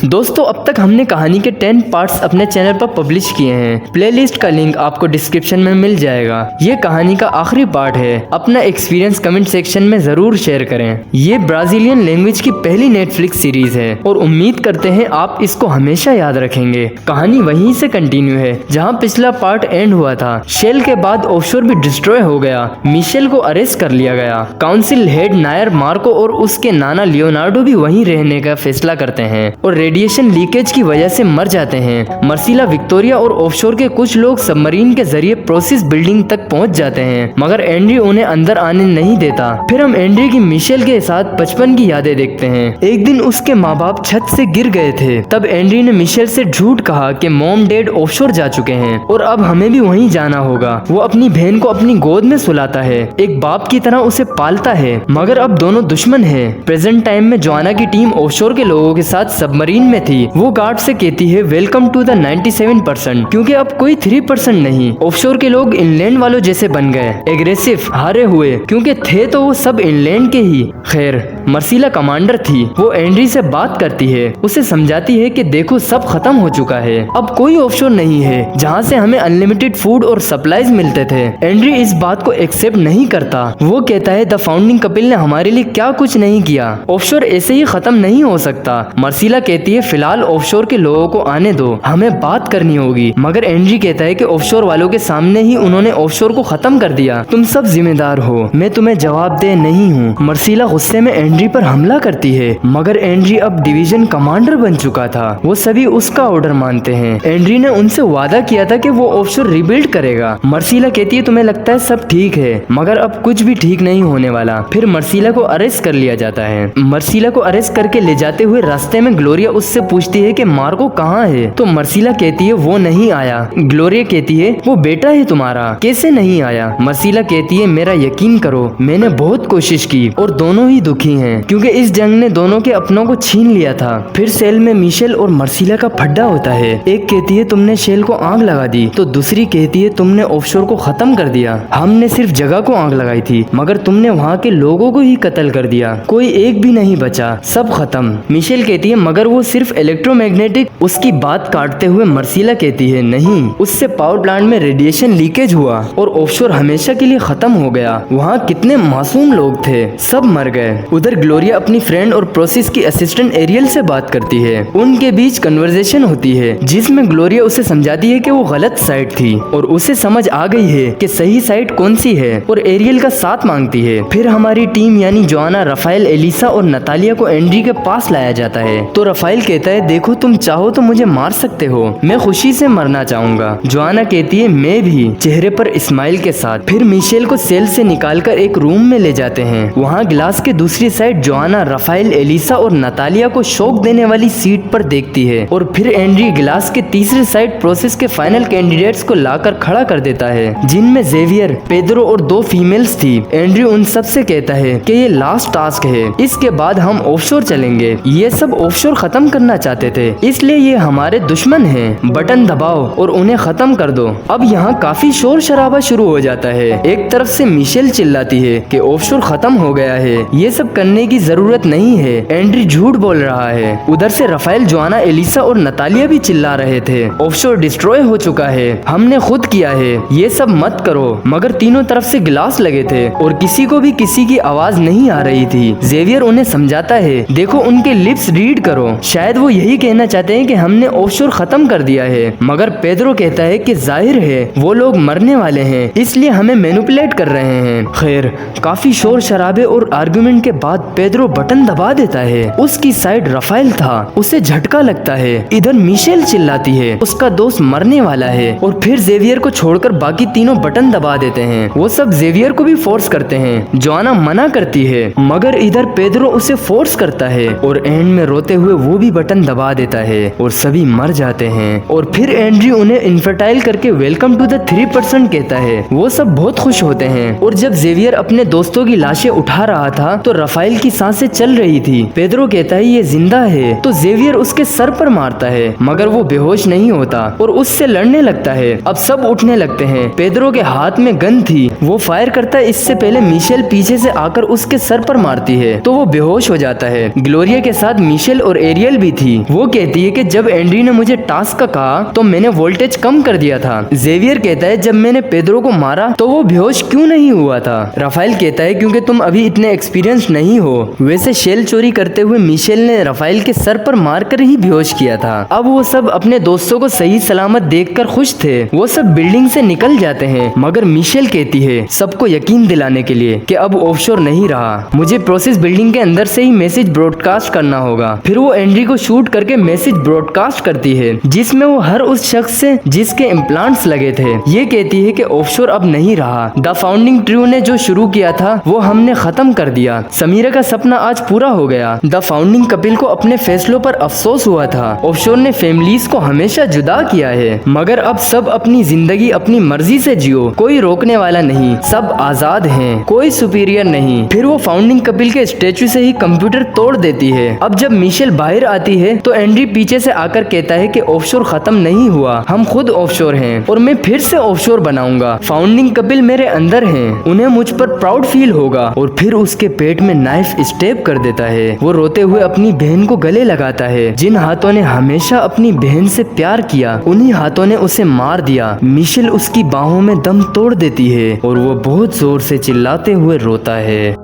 दोस्तों अब तक हमने कहानी के 10 पार्ट्स अपने चैनल पर पब्लिश किए हैं। प्लेलिस्ट का लिंक आपको डिस्क्रिप्शन में मिल जाएगा। ये कहानी का आखिरी पार्ट है। अपना एक्सपीरियंस कमेंट सेक्शन में जरूर शेयर करें। ये ब्राजीलियन लैंग्वेज की पहली नेटफ्लिक्स सीरीज है और उम्मीद करते हैं आप इसको हमेशा याद रखेंगे। कहानी वहीं से कंटिन्यू है जहाँ पिछला पार्ट एंड हुआ था। शेल के बाद ऑफशोर भी डिस्ट्रॉय हो गया। मिशेल को अरेस्ट कर लिया गया। काउंसिल हेड नायर मार्को और उसके नाना लियोनार्डो भी वहीं रहने का फैसला करते हैं और रेडिएशन लीकेज की वजह से मर जाते हैं। मर्सिला, विक्टोरिया और ऑफशोर के कुछ लोग सबमरीन के जरिए प्रोसेस बिल्डिंग तक पहुंच जाते हैं, मगर एंड्री उन्हें अंदर आने नहीं देता। फिर हम एंड्री की मिशेल के साथ बचपन की यादें देखते हैं। एक दिन उसके माँ बाप छत से गिर गए थे। तब एंड्री ने मिशेल से झूठ कहा कि मॉम डैड ऑफशोर जा चुके हैं और अब हमें भी वहीं जाना होगा। वो अपनी बहन को अपनी गोद में सुलाता है, एक बाप की तरह उसे पालता है, मगर अब दोनों दुश्मन हैं। प्रेजेंट टाइम में जोआना की टीम ऑफशोर के लोगों के साथ सबमरीन में थी। वो गार्ड से कहती है वेलकम टू द 97%, क्योंकि अब कोई 3% नहीं। ऑफशोर के लोग इनलैंड वालों जैसे बन गए, एग्रेसिव, हारे हुए, क्योंकि थे तो वो सब इनलैंड के ही। खैर, मर्सिला कमांडर थी। वो एंड्री से बात करती है, उसे समझाती है कि देखो सब खत्म हो चुका है, अब कोई ऑफशोर नहीं है जहाँ से हमें अनलिमिटेड फूड और सप्लाईज मिलते थे। एंड्री इस बात को एक्सेप्ट नहीं करता। वो कहता है द फाउंडिंग कपिल ने हमारे लिए क्या कुछ नहीं किया, ऑफशोर ऐसे ही खत्म नहीं हो सकता। मर्सिला कहती है फिलहाल ऑफशोर के लोगों को आने दो, हमें बात करनी होगी। मगर एंड्री कहता है कि ऑफशोर वालों के सामने ही उन्होंने ऑफशोर को खत्म कर दिया, तुम सब जिम्मेदार हो, मैं तुम्हें जवाबदेह नहीं हूँ। मर्सिला गुस्से में एंड्री पर हमला करती है, मगर एंड्री अब डिवीजन कमांडर बन चुका था। वो सभी उसका ऑर्डर मानते हैं। एंड्री ने उनसे वादा किया था कि वो ऑफशोर रिबिल्ड करेगा। मर्सिला कहती है तुम्हें लगता है सब ठीक है, मगर अब कुछ भी ठीक नहीं होने वाला। फिर मर्सिला को अरेस्ट कर लिया जाता है। मर्सिला को अरेस्ट करके ले जाते हुए रास्ते में ग्लोरिया उससे पूछती है कि मार्को कहाँ है, तो मर्सिला कहती है वो नहीं आया। ग्लोरिया कहती है वो बेटा है तुम्हारा, कैसे नहीं आया। मर्सिला कहती है मेरा यकीन करो, मैंने बहुत कोशिश की और दोनों ही दुखी हैं, क्योंकि इस जंग ने दोनों के अपनों को छीन लिया था। फिर सेल में मिशेल और मर्सिला का फड्डा होता है। एक कहती है तुमने शेल को आग लगा दी, तो दूसरी कहती है तुमने ऑफशोर को खत्म कर दिया। हमने सिर्फ जगह को आग लगाई थी, मगर तुमने वहाँ के लोगों को ही कत्ल कर दिया, कोई एक भी नहीं बचा, सब खत्म। मिशेल कहती है मगर वो सिर्फ इलेक्ट्रोमैग्नेटिक। उसकी बात काटते हुए मर्सिला कहती है नहीं, उससे पावर प्लांट में रेडिएशन लीकेज हुआ और ऑफशोर हमेशा के लिए खत्म हो गया। वहाँ कितने मासूम लोग थे, सब मर गए। उधर ग्लोरिया अपनी फ्रेंड और प्रोसेस की असिस्टेंट एरियल से बात करती है। उनके बीच कन्वर्सेशन होती है जिसमें ग्लोरिया उसे समझाती है कि वो गलत साइड थी और उसे समझ आ गई है कि सही साइड कौन सी है, और एरियल का साथ मांगती है। फिर हमारी टीम यानी जोआना, राफेल, एलिसा और नतालिया को एंड्री के पास लाया जाता है। तो राफेल कहता है देखो तुम चाहो तो मुझे मार सकते हो, मैं खुशी से मरना चाहूंगा। जोआना कहती है मैं भी, चेहरे पर स्माइल के साथ। फिर मिशेल को सेल से निकालकर एक रूम में ले जाते हैं। वहाँ गिलास के दूसरी साइड जोआना, राफेल, एलिसा और नतालिया को शॉक देने वाली सीट पर देखती है, और फिर एंड्री गिलास के तीसरी साइड प्रोसेस के फाइनल कैंडिडेट्स को लाकर खड़ा कर देता है, जिनमें जेवियर, पेड्रो और 2 फीमेल्स थी। एंड्री उन सब से कहता है कि ये लास्ट टास्क है, इसके बाद हम ऑफशोर चलेंगे। ये सब ऑफशोर खत्म करना चाहते थे, इसलिए ये हमारे दुश्मन हैं। बटन दबाओ और उन्हें खत्म कर दो। अब यहाँ काफी शोर शराबा शुरू हो जाता है। एक तरफ से मिशेल चिल्लाती है कि ऑफशोर खत्म हो गया है, ये सब करने की जरूरत नहीं है, एंड्री झूठ बोल रहा है। उधर से राफेल, जोआना, एलिसा और नतालिया भी चिल्ला रहे थे ऑफशोर डिस्ट्रॉय हो चुका है, हमने खुद किया है, ये सब मत करो। मगर तीनों तरफ से गिलास लगे थे और किसी को भी किसी की आवाज नहीं आ रही थी। जेवियर उन्हें समझाता है देखो उनके लिप्स रीड करो, शायद वो यही कहना चाहते हैं कि हमने ऑफशोर खत्म कर दिया है। मगर पेड्रो कहता है कि जाहिर है वो लोग मरने वाले हैं, इसलिए हमें मैनिपुलेट कर रहे हैं। खैर, काफी शोर शराबे और आर्गुमेंट के बाद पेड्रो बटन दबा देता है। उसकी साइड राफेल था, उसे झटका लगता है। इधर मिशेल चिल्लाती है उसका दोस्त मरने वाला है, और फिर जेवियर को छोड़कर बाकी तीनों बटन दबा देते हैं। वो सब जेवियर को भी फोर्स करते हैं। जोआना मना करती है, मगर इधर पेड्रो उसे फोर्स करता है और एंड में रोते हुए वो भी बटन दबा देता है और सभी मर जाते हैं। और फिर एंड्री उन्हें इन्फर्टाइल करके वेलकम टू द 3% कहता है। वो सब बहुत खुश होते हैं। और जब जेवियर अपने दोस्तों की लाशें उठा रहा था तो राफेल की सांसें चल रही थी। पेड्रो कहता है ये जिंदा है, तो जेवियर उसके सर पर मारता है, मगर वो बेहोश नहीं होता और उससे लड़ने लगता है। अब सब उठने लगते हैं। पेड्रो के हाथ में गन थी, वो फायर करता है, इससे पहले मिशेल पीछे से आकर उसके सर पर मारती है तो वो बेहोश हो जाता है। ग्लोरिया के साथ मिशेल और एरियल भी थी। वो कहती है कि जब एंड्री ने मुझे टास्क का कहा तो मैंने वोल्टेज कम कर दिया था। जेवियर कहता है जब मैंने पेड्रो को मारा तो वो बेहोश क्यों नहीं हुआ था। राफेल कहता है क्योंकि तुम अभी इतने एक्सपीरियंस नहीं हो। वैसे शेल चोरी करते हुए मिशेल ने राफेल के सर पर मारकर ही बेहोश किया था। अब वो सब अपने दोस्तों को सही सलामत देखकर खुश थे। वो सब बिल्डिंग से निकल जाते हैं, मगर मिशेल कहती है सबको यकीन दिलाने के लिए कि अब ऑफशोर नहीं रहा, मुझे प्रोसेस बिल्डिंग के अंदर से ही मैसेज ब्रॉडकास्ट करना होगा। फिर वो एंड्री को शूट करके मैसेज ब्रॉडकास्ट करती है जिसमें वो हर उस शख्स से जिसके इम्प्लांट्स लगे थे ये कहती है कि ऑफशोर अब नहीं रहा। द फाउंडिंग ट्रू ने जो शुरू किया था वो हमने खत्म कर दिया। समीरा का सपना आज पूरा हो गया। द फाउंडिंग कपिल को अपने फैसलों पर अफसोस हुआ था। ऑफशोर ने फैमिलीज को हमेशा जुदा किया है, मगर अब सब अपनी जिंदगी अपनी मर्जी से जियो, कोई रोकने वाला नहीं, सब आजाद हैं, कोई सुपीरियर नहीं। फिर वो फाउंडिंग कपिल के स्टेचू से ही कंप्यूटर तोड़ देती है। अब जब मिशेल बाहर आती है तो एंड्री पीछे से आकर कहता है कि ऑफशोर खत्म नहीं हुआ, हम खुद ऑफशोर हैं और मैं फिर से ऑफशोर बनाऊंगा। फाउंडिंग कपिल मेरे अंदर हैं, उन्हें मुझ पर प्राउड फील होगा। और फिर उसके पेट में नाइफ स्टेप कर देता है। वो रोते हुए अपनी बहन को गले लगाता है। जिन हाथों ने हमेशा अपनी बहन से प्यार किया उन्हीं हाथों ने उसे मार दिया। मिशेल उसकी बाहों में दम तोड़ देती है और वो बहुत जोर से चिल्लाते हुए रोता है।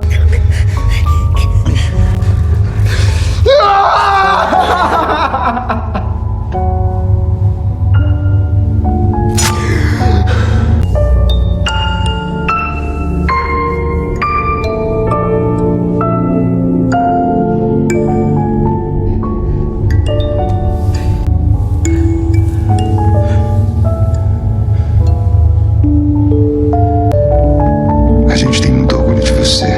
A gente tem muito orgulho de você.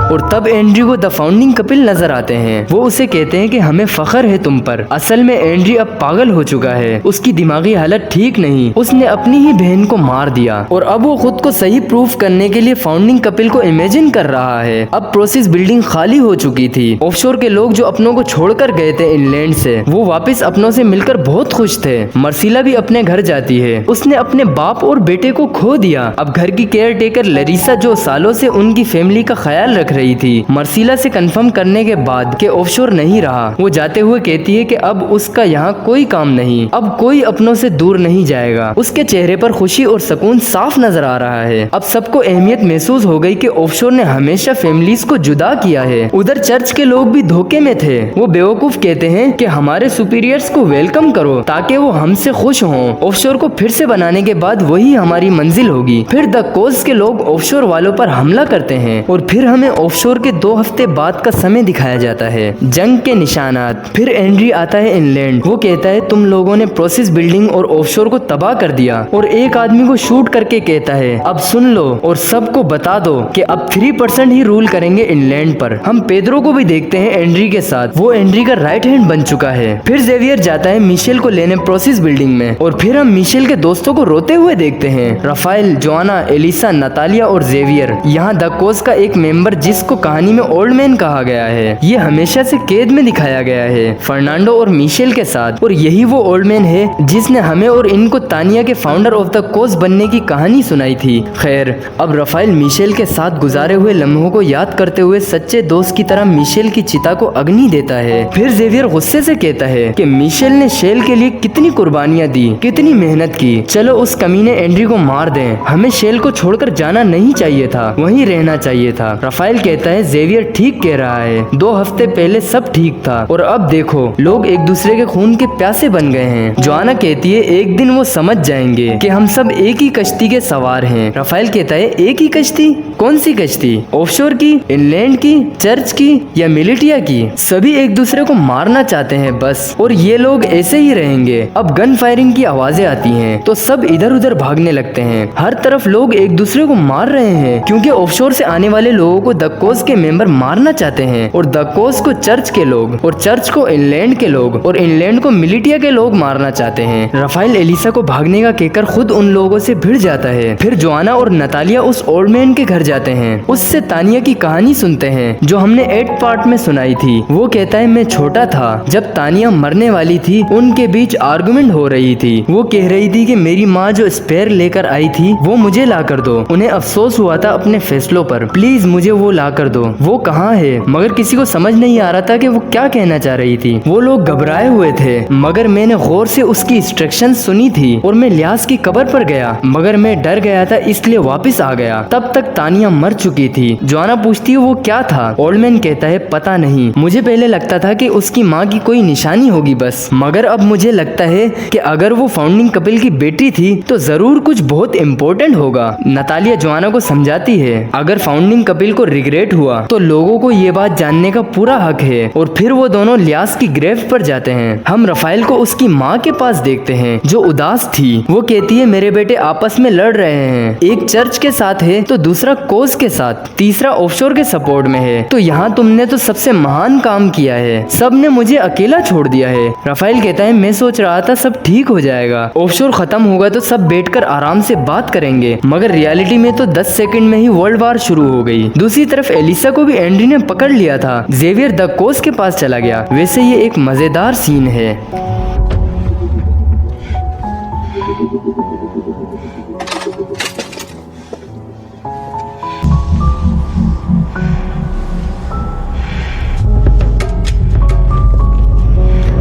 और तब एंड्री को द फाउंडिंग कपिल नजर आते हैं। वो उसे कहते हैं कि हमें फख्र है तुम पर। असल में एंड्री अब पागल हो चुका है, उसकी दिमागी हालत ठीक नहीं, उसने अपनी ही बहन को मार दिया और अब वो खुद को सही प्रूफ करने के लिए फाउंडिंग कपिल को इमेजिन कर रहा है। अब प्रोसेस बिल्डिंग खाली हो चुकी थी। ऑफशोर के लोग जो अपनों को छोड़कर गए थे इंग्लैंड से, वो वापस अपनों से मिलकर बहुत खुश थे। मर्सिला भी अपने घर जाती है, उसने अपने बाप और बेटे को खो दिया। अब घर की केयर टेकर लरीसा जो सालों से उनकी फैमिली का ख्याल रख रही थी, मर्सिला से कंफर्म करने के बाद कि ऑफशोर नहीं रहा, वो जाते हुए कहती है कि अब उसका यहाँ कोई काम नहीं, अब कोई अपनों से दूर नहीं जाएगा। उसके चेहरे पर खुशी और सुकून साफ नजर आ रहा है। अब सबको अहमियत महसूस हो गई कि ऑफशोर ने हमेशा फैमिलीज को जुदा किया है। उधर चर्च के लोग भी धोखे में थे। वो बेवकूफ कहते हैं कि हमारे सुपीरियर्स को वेलकम करो ताकि वो हमसे खुश हों। ऑफशोर को फिर से बनाने के बाद वही हमारी मंजिल होगी। फिर द कोज के लोग ऑफशोर वालों पर हमला करते हैं और फिर हमें ऑफशोर के 2 हफ्ते बाद का समय दिखाया जाता है, जंग के निशानात। फिर एंड्री आता है इंग्लैंड। वो कहता है तुम लोगों ने प्रोसेस बिल्डिंग और ऑफशोर को तबाह कर दिया और एक आदमी को शूट करके कहता है अब सुन लो और सबको बता दो कि अब 3% ही रूल करेंगे इंग्लैंड पर। हम पेड्रो को भी देखते हैं एंड्री के साथ, वो एंड्री का राइट हैंड बन चुका है। फिर जेवियर जाता है मिशेल को लेने प्रोसेस बिल्डिंग में और फिर हम मिशेल के दोस्तों को रोते हुए देखते हैं। राफेल, जोआना, एलिसा, नतालिया और जेवियर। यहाँ द कोज का एक मेंबर जिसको कहानी में ओल्ड मैन कहा गया है, ये हमेशा से कैद में दिखाया गया है फर्नांडो और मिशेल के साथ। और यही वो ओल्ड मैन है जिसने हमें और इनको तानिया के फाउंडर ऑफ द कोज बनने की कहानी सुनाई थी। खैर, अब राफेल मिशेल के साथ गुजारे हुए लम्हों को याद करते हुए सच्चे दोस्त की तरह मिशेल की चिता को अग्नि देता है। फिर जेवियर गुस्से से कहता है कि मिशेल ने शेल के लिए कितनी कुर्बानियां दी, कितनी मेहनत की, चलो उस कमीने एंड्री को मार दें। हमें शेल को छोड़कर जाना नहीं चाहिए था, वहीं रहना चाहिए था। राफेल कहता है जेवियर ठीक कह रहा है, 2 हफ्ते पहले सब ठीक था और अब देखो लोग एक दूसरे के खून के प्यासे बन गए हैं। जोआना कहती है एक दिन वो समझ जाएंगे कि हम सब एक ही कश्ती के सवार हैं। राफेल कहता है एक ही कश्ती? कौन सी कश्ती? ऑफशोर की, इंग्लैंड की, चर्च की या मिलिटिया की? सभी एक दूसरे को मारना चाहते हैं बस, और ये लोग ऐसे ही रहेंगे। अब गन फायरिंग की आवाजें आती हैं तो सब इधर उधर भागने लगते हैं। हर तरफ लोग एक दूसरे को मार रहे हैं क्योंकि ऑफशोर से आने वाले लोगों को द कोज कोज के मेंबर मारना चाहते हैं और द कोज को चर्च के लोग और चर्च को इंग्लैंड के लोग और इंग्लैंड को मिलिटिया के लोग मारना चाहते हैं। राफेल एलिसा को भागने का कहकर खुद उन लोगों से भिड़ जाता है। फिर जोआना और नतालिया उस ओल्ड मैन के घर जाते हैं। उससे तानिया की कहानी सुनते हैं जो हमने 8 पार्ट में सुनाई थी। वो कहता है मैं छोटा था जब तानिया मरने वाली थी, उनके बीच आर्गुमेंट हो रही थी। वो कह रही थी कि मेरी माँ जो स्पेयर लेकर आई थी वो मुझे ला कर दो। उन्हें अफसोस हुआ था अपने फैसलों पर। प्लीज मुझे वो ला कर दो। वो कहाँ है? मगर किसी को समझ नहीं आ रहा था कि वो क्या कहना चाह रही थी। वो लोग घबराए हुए थे मगर मैंने गौर से उसकी इंस्ट्रक्शन सुनी थी और मैं लियास की कब्र पर गया मगर मैं डर गया था इसलिए वापस आ गया। तब तक तानिया मर चुकी थी। जोआना पूछती है वो क्या था? ओल्ड मैन कहता है पता नहीं, मुझे पहले लगता था कि उसकी माँ की कोई निशानी होगी बस, मगर अब मुझे लगता है कि अगर वो फाउंडिंग कपिल की बेटी थी तो जरूर कुछ बहुत इम्पोर्टेंट होगा। नतालिया जोआना को समझाती है अगर फाउंडिंग कपिल को रिग्रेट हुआ तो लोगों को ये बात जानने का पूरा हक है। और फिर वो दोनों लियास की ग्रेव पर जाते हैं। हम राफेल को उसकी माँ के पास देखते हैं जो उदास थी। वो कहती है मेरे बेटे आपस में लड़ रहे हैं, एक चर्च के साथ है तो दूसरा कोज के साथ, तीसरा ऑफशोर के सपोर्ट में है। तो यहाँ तुमने तो सबसे महान काम किया है, सब ने मुझे अकेला छोड़ दिया है। राफेल कहता है मैं सोच रहा था सब ठीक हो जाएगा, ऑफशोर खत्म होगा तो सब बैठकर आराम से बात करेंगे, मगर रियलिटी में तो 10 सेकंड में ही वर्ल्ड वार शुरू हो गई। दूसरी तरफ एलिसा को भी एंड्री ने पकड़ लिया था। जेवियर द कोज के पास चला गया। वैसे ये एक मजेदार सीन है।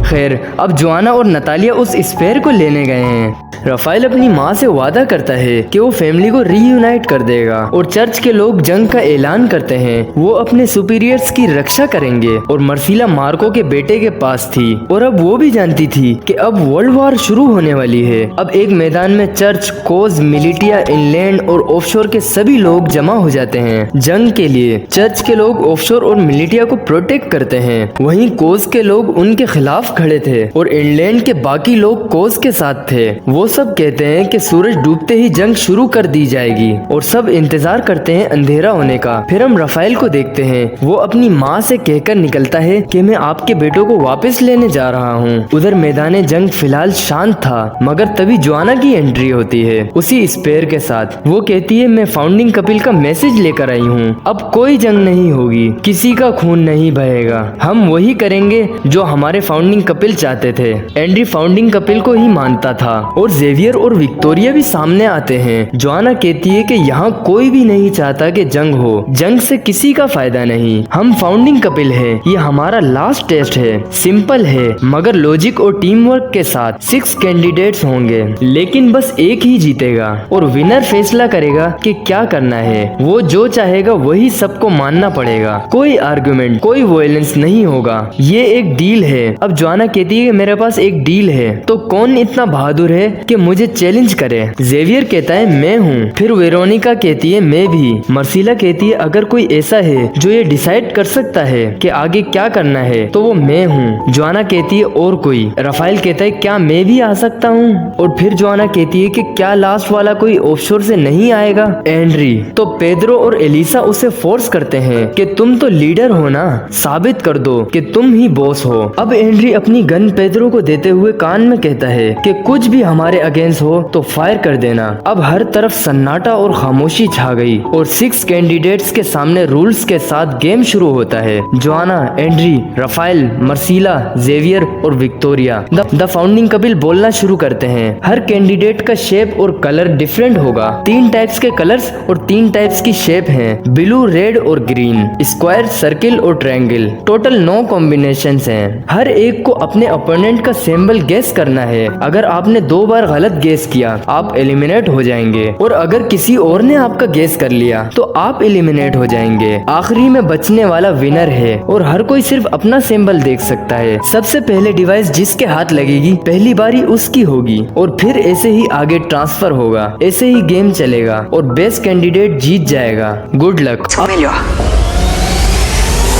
खैर अब जोआना और नतालिया उस स्पेयर को लेने गए हैं। राफेल अपनी माँ से वादा करता है कि वो फैमिली को रीयूनाइट कर देगा और चर्च के लोग जंग का ऐलान करते हैं। वो अपने सुपीरियर्स की रक्षा करेंगे और मर्सिला मार्को के बेटे के पास थी और अब वो भी जानती थी कि अब वर्ल्ड वार शुरू होने वाली है। अब एक मैदान में चर्च, कोज, मिलिटिया, इंग्लैंड और ऑफशोर के सभी लोग जमा हो जाते हैं जंग के लिए। चर्च के लोग ऑफशोर और मिलिटिया को प्रोटेक्ट करते हैं, वहीं कोज के लोग उनके खिलाफ खड़े थे और इंग्लैंड के बाकी लोग कोज के साथ थे। वो सब कहते हैं कि सूरज डूबते ही जंग शुरू कर दी जाएगी और सब इंतजार करते हैं अंधेरा होने का। फिर हम राफेल को देखते हैं। वो अपनी माँ से कहकर निकलता है कि मैं आपके बेटों को वापस लेने जा रहा हूँ। उधर मैदान जंग फिलहाल शांत था मगर तभी जोआना की एंट्री होती है उसी स्पेयर के साथ। वो कहती है मैं फाउंडिंग कपिल का मैसेज लेकर आई हूँ, अब कोई जंग नहीं होगी, किसी का खून नहीं बहेगा, हम वही करेंगे जो हमारे फाउंडिंग कपिल चाहते थे। एंड्री फाउंडिंग कपिल को ही मानता था और जेवियर और विक्टोरिया भी सामने आते हैं। जोआना कहती है कि यहाँ कोई भी नहीं चाहता कि जंग हो, जंग से किसी का फायदा नहीं, हम फाउंडिंग कपिल हैं, ये हमारा लास्ट टेस्ट है। सिंपल है मगर लॉजिक और टीम वर्क के साथ 6 कैंडिडेट्स होंगे लेकिन बस एक ही जीतेगा और विनर फैसला करेगा कि क्या करना है। वो जो चाहेगा वही सबको मानना पड़ेगा, कोई आर्गुमेंट, कोई वायलेंस नहीं होगा, ये एक डील है। अब जोआना कहती है कि मेरे पास एक डील है, तो कौन इतना बहादुर है कि मुझे चैलेंज करे? जेवियर कहता है मैं हूँ। फिर वेरोनिका कहती है मैं भी। मर्सिला कहती है अगर कोई ऐसा है जो ये डिसाइड कर सकता है कि आगे क्या करना है तो वो मैं हूँ। जोआना कहती है और कोई? राफेल कहता है क्या मैं भी आ सकता हूँ? और फिर जोआना कहती है कि क्या लास्ट वाला कोई ऑफशोर से नहीं आएगा? एंड्री। तो पेड्रो और एलिसा उसे फोर्स करते हैं कि तुम तो लीडर हो ना, साबित कर दो कि तुम ही बॉस हो। अब एंड्री अपनी गन पेड्रो को देते हुए कान में कहता है कि कुछ भी हमारे अगेंस्ट हो तो फायर कर देना। अब हर तरफ सन्नाटा और खामोशी छा गई और 6 कैंडिडेट्स के सामने रूल्स के साथ गेम शुरू होता है। जोआना, एंड्री, राफेल, मर्सिला, जेवियर और विक्टोरिया द फाउंडिंग कपिल बोलना शुरू करते हैं। हर कैंडिडेट का शेप और कलर डिफरेंट होगा। 3 टाइप्स के कलर्स और 3 टाइप्स की शेप हैं, ब्लू, रेड और ग्रीन, स्क्वायर, सर्किल और ट्रायंगल। टोटल 9 कॉम्बिनेशंस हैं। हर एक को अपने ओपोनेंट का सिंबल गेस करना है। अगर आपने 2 बार गलत गेस किया आप एलिमिनेट हो जाएंगे और अगर किसी और ने आपका गेस कर लिया तो आप एलिमिनेट हो जाएंगे। आखिरी में बचने वाला विनर है और हर कोई सिर्फ अपना सिंबल देख सकता है। सबसे पहले डिवाइस जिसके हाथ लगेगी पहली बारी उसकी होगी और फिर ऐसे ही आगे ट्रांसफर होगा। ऐसे ही गेम चलेगा और बेस्ट कैंडिडेट जीत जाएगा। Good luck. Melhor.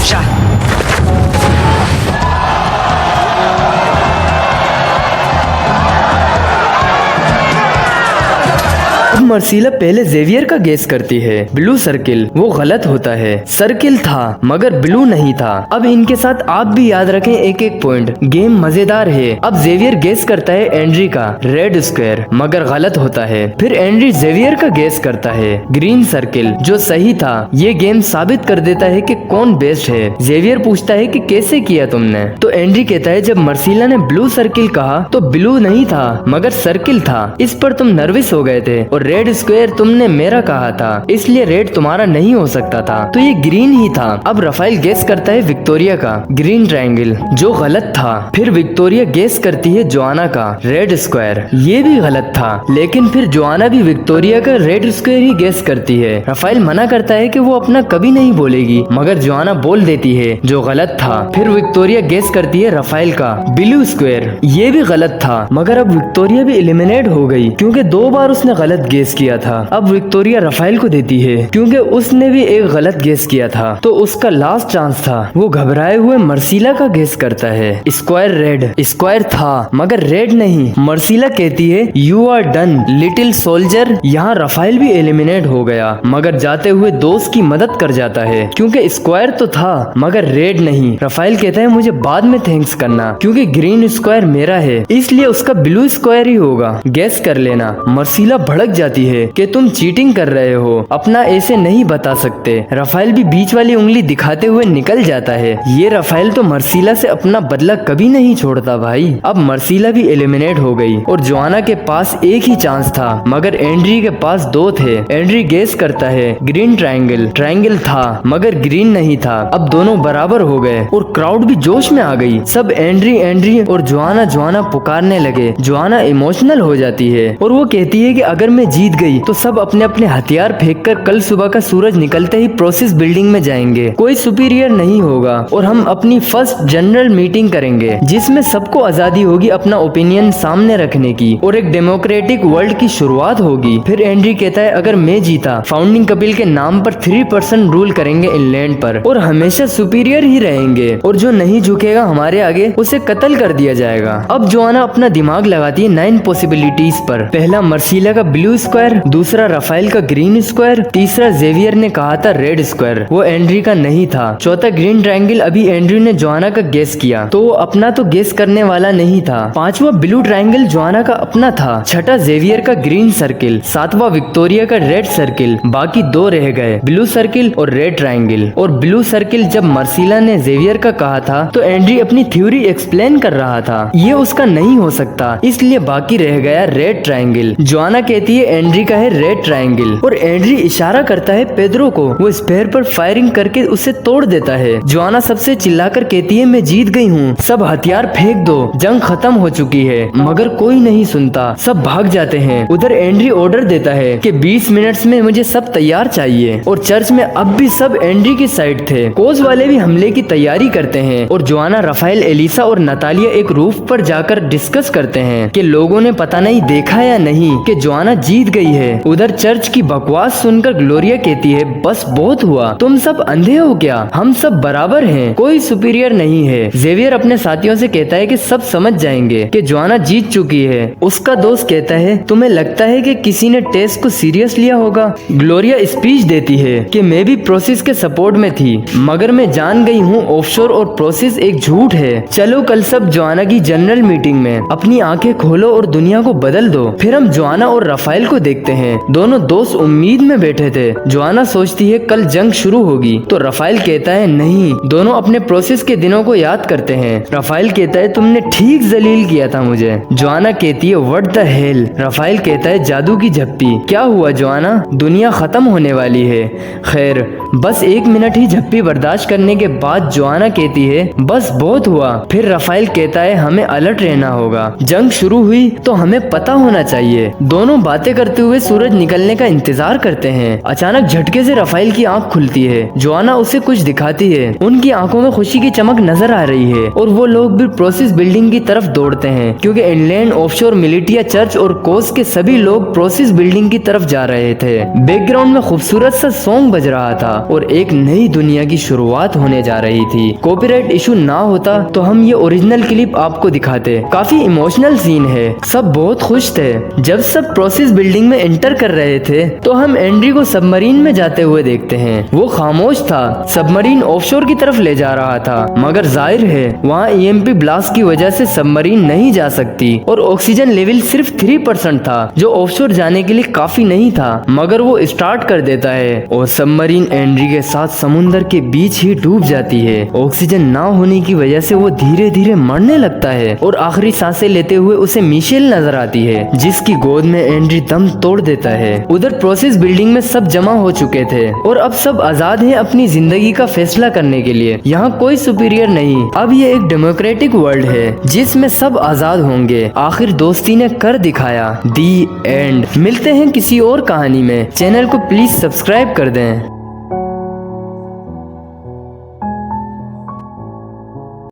Já. अब मर्सीला पहले जेवियर का गेस करती है ब्लू सर्किल, वो गलत होता है। सर्किल था मगर ब्लू नहीं था। अब इनके साथ आप भी याद रखें एक एक पॉइंट। गेम मजेदार है। अब जेवियर गेस करता है एंड्री का रेड स्क्वायर, मगर गलत होता है। फिर एंड्री जेवियर का गेस करता है ग्रीन सर्किल, जो सही था। ये गेम साबित कर देता है कि कौन बेस्ट है। जेवियर पूछता है कि कैसे किया तुमने, तो एंड्री कहता है जब मर्सीला ने ब्लू सर्किल कहा तो ब्लू नहीं था मगर सर्किल था, इस पर तुम नर्वस हो गए थे, और रेड स्क्वायर तुमने मेरा कहा था, इसलिए रेड तुम्हारा नहीं हो सकता था, तो ये ग्रीन ही था। अब राफेल गेस करता है विक्टोरिया का ग्रीन ट्रायंगल, जो गलत था। फिर विक्टोरिया गेस करती है जोआना का रेड स्क्वायर, ये भी गलत था। लेकिन फिर जोआना भी विक्टोरिया का रेड स्क्वायर ही गेस करती है। राफेल मना करता है कि वो अपना कभी नहीं बोलेगी, मगर जोआना बोल देती है, जो गलत था। फिर विक्टोरिया गेस करती है राफेल का ब्लू स्क्वायर, ये भी गलत था। मगर अब विक्टोरिया भी एलिमिनेट हो गई क्योंकि 2 बार उसने गलत गेस किया था। अब विक्टोरिया राफेल को देती है क्योंकि उसने भी एक गलत गेस किया था, तो उसका लास्ट चांस था। वो घबराए हुए मर्सीला का गेस करता है स्क्वायर रेड, स्क्वायर था मगर रेड नहीं। मर्सीला कहती है you are done little soldier. यहाँ राफेल भी एलिमिनेट हो गया, मगर जाते हुए दोस्त की मदद कर जाता है क्योंकि स्क्वायर तो था मगर रेड नहीं। राफेल कहता है मुझे बाद में थैंक्स करना क्योंकि ग्रीन स्क्वायर मेरा है, इसलिए उसका ब्लू स्क्वायर ही होगा, गैस कर लेना। मर्सीला भड़क जाती है कि तुम चीटिंग कर रहे हो, अपना ऐसे नहीं बता सकते। राफेल भी बीच वाली उंगली दिखाते हुए निकल जाता है। ये राफेल तो मर्सीला से अपना बदला कभी नहीं छोड़ता भाई। अब मर्सीला भी एलिमिनेट हो गई और जोआना के पास एक ही चांस था, मगर एंड्री के पास 2 थे। एंड्री गेस करता है ग्रीन ट्रायंगल, ट्रायंगल था मगर ग्रीन नहीं था। अब दोनों बराबर हो गए और क्राउड भी जोश में आ गई। सब एंड्री एंड्री और जोआना जोआना पुकारने लगे। जोआना इमोशनल हो जाती है और वो कहती है कि अगर मैं जीत गई तो सब अपने अपने हथियार फेंककर कल सुबह का सूरज निकलते ही प्रोसेस बिल्डिंग में जाएंगे। कोई सुपीरियर नहीं होगा और हम अपनी फर्स्ट जनरल मीटिंग करेंगे जिसमें सबको आजादी होगी अपना ओपिनियन सामने रखने की और एक डेमोक्रेटिक वर्ल्ड की शुरुआत होगी। फिर एंड्री कहता है अगर मैं जीता फाउंडिंग कपिल के नाम पर 3% रूल करेंगे इंग्लैंड पर और हमेशा सुपीरियर ही रहेंगे, और जो नहीं झुकेगा हमारे आगे उसे कत्ल कर दिया जाएगा। अब जोआना अपना दिमाग लगाती है 9 पॉसिबिलिटीज पर। पहला मर्सीला का ब्लू स्क्वायर, दूसरा राफेल का ग्रीन स्क्वायर, तीसरा जेवियर ने कहा था रेड स्क्वायर, वो एंड्री का नहीं था, चौथा ग्रीन ट्रायंगल अभी एंड्री ने जोआना का गेस किया तो वो अपना तो गेस करने वाला नहीं था, पांचवा ब्लू ट्रायंगल जोआना का अपना था, छठा जेवियर का ग्रीन सर्किल, सातवां विक्टोरिया का रेड सर्किल, बाकी 2 रह गए ब्लू सर्किल और रेड ट्रायंगल। और ब्लू सर्किल जब मर्सीला ने जेवियर का कहा था तो एंड्री अपनी थ्योरी एक्सप्लेन कर रहा था, ये उसका नहीं हो सकता, इसलिए बाकी रह गया रेड ट्रायंगल। जोआना कहती है एंड्री का है रेड ट्रायंगल और एंड्री इशारा करता है पेड्रो को, वो स्पेयर पर फायरिंग करके उसे तोड़ देता है। जोआना सबसे चिल्लाकर कहती है मैं जीत गई हूँ, सब हथियार फेंक दो, जंग खत्म हो चुकी है, मगर कोई नहीं सुनता, सब भाग जाते हैं। उधर एंड्री ऑर्डर देता है कि 20 मिनट्स में मुझे सब तैयार चाहिए, और चर्च में अब भी सब एंड्री की साइड थे। कोज वाले भी हमले की तैयारी करते हैं और जोआना, राफेल, एलिसा और नतालिया एक रूफ पर जाकर डिस्कस करते हैं कि लोगों ने पता नहीं देखा या नहीं कि जोआना जीत गई है। उधर चर्च की बकवास सुनकर ग्लोरिया कहती है बस बहुत हुआ, तुम सब अंधे हो क्या, हम सब बराबर हैं, कोई सुपीरियर नहीं है। जेवियर अपने साथियों से कहता है कि सब समझ जाएंगे कि जोआना जीत चुकी है। उसका दोस्त कहता है तुम्हें लगता है कि किसी ने टेस्ट को सीरियस लिया होगा। ग्लोरिया स्पीच देती है कि मैं भी प्रोसेस के सपोर्ट में थी, मगर मैं जान गई हूँ ऑफशोर और प्रोसेस एक झूठ है। चलो कल सब जोआना की जनरल मीटिंग में अपनी आंखें खोलो और दुनिया को बदल दो। फिर हम जोआना और राफेल को देखते हैं, दोनों दोस्त उम्मीद में बैठे थे। जोआना सोचती है कल जंग शुरू होगी, तो राफेल कहता है नहीं। दोनों अपने प्रोसेस के दिनों को याद करते हैं। राफेल कहता है तुमने ठीक जलील किया था मुझे। जोआना कहती है व्हाट द हेल। राफेल कहता है जादू की झप्पी। क्या हुआ जोआना, दुनिया खत्म होने वाली है। खैर बस 1 मिनट ही झप्पी बर्दाश्त करने के बाद जोआना कहती है बस बहुत हुआ। फिर राफेल कहता है हमें अलर्ट रहना होगा, जंग शुरू हुई तो हमें पता होना चाहिए। दोनों बातें करते हुए सूरज निकलने का इंतजार करते हैं। अचानक झटके से राफेल की आंख खुलती है। जोआना उसे कुछ दिखाती है, उनकी आंखों में खुशी की चमक नजर आ रही है और वो लोग भी प्रोसेस बिल्डिंग की तरफ दौड़ते हैं क्योंकि इंग्लैंड, ऑफशोर, मिलिटिया, चर्च और कोस के सभी लोग प्रोसेस बिल्डिंग की तरफ जा रहे थे। बैकग्राउंड में खूबसूरत सा सॉन्ग बज रहा था और एक नई दुनिया की शुरुआत होने जा रही थी। कॉपीराइट इशू ना होता तो हम ये ओरिजिनल क्लिप आपको दिखाते। काफी इमोशनल सीन है, सब बहुत खुश थे। जब सब प्रोसेस बिल्डिंग बिल्डिंग में एंटर कर रहे थे तो हम एंड्री को सबमरीन में जाते हुए देखते हैं। वो खामोश था, सबमरीन ऑफशोर की तरफ ले जा रहा था, मगर जाहिर है वहाँ EMP ब्लास्ट की वजह से सबमरीन नहीं जा सकती और ऑक्सीजन लेवल सिर्फ 3% था, जो ऑफशोर जाने के लिए काफी नहीं था। मगर वो स्टार्ट कर देता है और सबमरीन एंड्री के साथ समुंदर के बीच ही डूब जाती है। ऑक्सीजन ना होने की वजह से वो धीरे धीरे मरने लगता है और आखिरी सांसें लेते हुए उसे मिशेल नजर आती है, जिसकी गोद में एंड्री दम तोड़ देता है। उधर प्रोसेस बिल्डिंग में सब जमा हो चुके थे और अब सब आजाद हैं अपनी जिंदगी का फैसला करने के लिए। यहाँ कोई सुपीरियर नहीं, अब ये एक डेमोक्रेटिक वर्ल्ड है जिसमें सब आजाद होंगे। आखिर दोस्ती ने कर दिखाया। दी एंड। मिलते हैं किसी और कहानी में। चैनल को प्लीज सब्सक्राइब कर दें।